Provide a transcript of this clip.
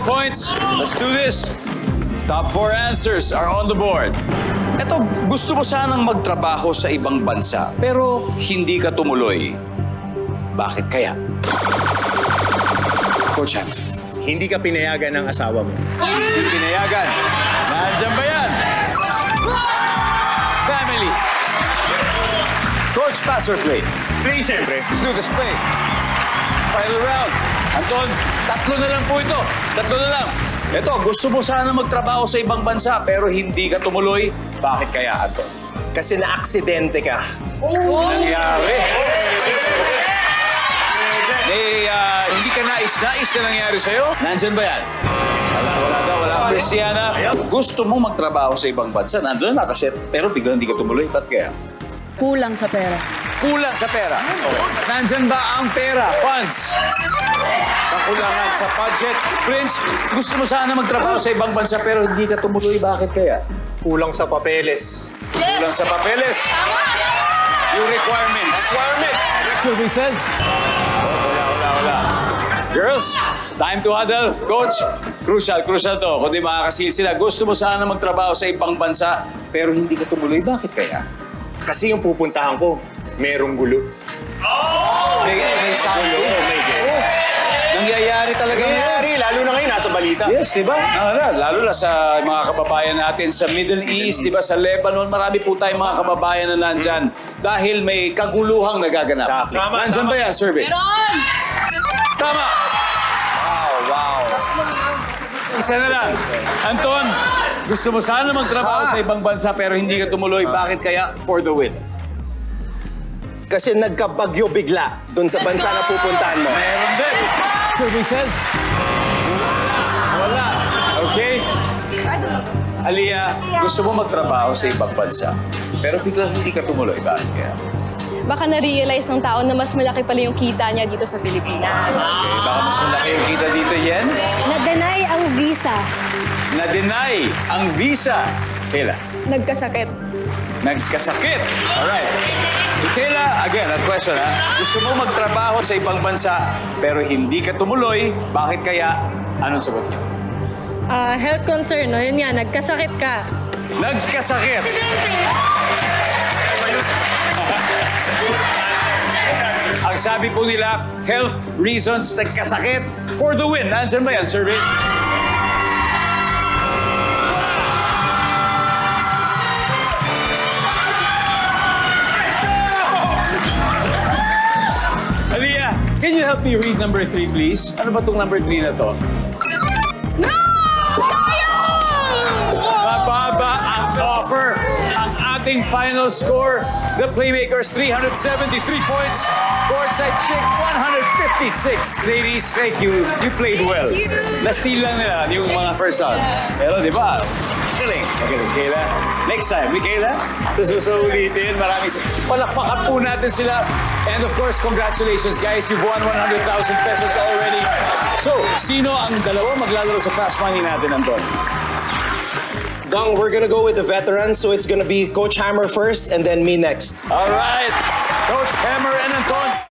points. Let's do this. Top 4 answers are on the board. Eto, gusto mo sanang magtrabaho sa ibang bansa, pero hindi ka tumuloy. Bakit kaya? Coach Han. Hindi ka pinayagan ng asawa mo. Hindi pinayagan. Nandiyan ba yan? Family. Coach, pass or play? Play, siyempre. Let's do this play. Final round. Anton, 3 na lang po ito. 3 na lang. Ito, gusto mo sana magtrabaho sa ibang bansa pero hindi ka tumuloy. Bakit kaya, Anton? Kasi na-aksidente ka. Nangyari. Hindi ka nais na nangyari sa'yo? Nandyan ba yan? Wala daw. Christiana, gusto mo magtrabaho sa ibang bansa. Nandun na nakaset, pero biglang hindi ka tumuloy. Ba't kaya? Kulang sa pera. Kulang sa pera. Nandyan ba ang pera? Funds. Kakulangan sa budget. Prince, gusto mo sana magtrabaho sa ibang bansa pero hindi ka tumuloy. Bakit kaya? Kulang sa papeles. Kulang sa papeles. Yung requirements. Services. Wala. Girls, time to huddle. Coach, crucial to. Kung di makakasil sila, gusto mo sana magtrabaho sa ibang bansa pero hindi ka tumuloy. Bakit kaya? Kasi yung pupuntahan ko, merong gulo. May sample. Nangyayari talaga yan. Nangyayari, lalo na ngayon, nasa balita. Yes, di ba? Lalo na sa mga kababayan natin sa Middle East, di ba? Sa Lebanon, marami po tayong mga kababayan na nandyan dahil may kaguluhang nagaganap. Exactly. Nandyan ba yan, survey? Meron! Tama! Wow. Isa na lang. Anton, gusto mo sana magtrabaho sa ibang bansa pero hindi ka tumuloy. Bakit kaya? For the win. Kasi nagkabagyo bigla dun sa bansa na pupuntahan mo. Meron din. Services? Wala. Okay? Aliyah, gusto mo magtrabaho sa ibang bansa pero biglang hindi ka tumuloy. Bakit kaya? Baka na-realize ng tao na mas malaki pala yung kita niya dito sa Pilipinas. Okay, baka mas malaki yung kita dito, Yen. Na-deny ang visa. Na-deny ang visa. Kayla? Nagkasakit. Nagkasakit. Alright. Kayla, again, a question ha. Gusto mo magtrabaho sa ibang bansa pero hindi ka tumuloy. Bakit kaya? Anong sagot niyo? Health concern, no? Yun nga, nagkasakit ka. Nagkasakit. Ang sabi po nila, health reasons, nagkasakit for the win. Nandiyan ba yan, survey? Aliyah, can you help me read number 3, please? Ano ba tong number 3 na to? Mababa ang offer. Ang ating final score, the Playmakers 373 points. Courtside Chick 156. Ladies, thank you. You played well. Na-steal lang nila yung mga first round. Pero di ba? Galing. Magaling, Kayla. Next time, Kayla, sa susulitin, maraming palakpakan po natin sila. And of course, congratulations guys. You've won 100,000 pesos already. So, sino ang dalawa maglalaro sa fast money natin, Anton? Gang, we're gonna go with the veterans, so it's gonna be Coach Hammer first and then me next. All right. Coach Hammer and Anton.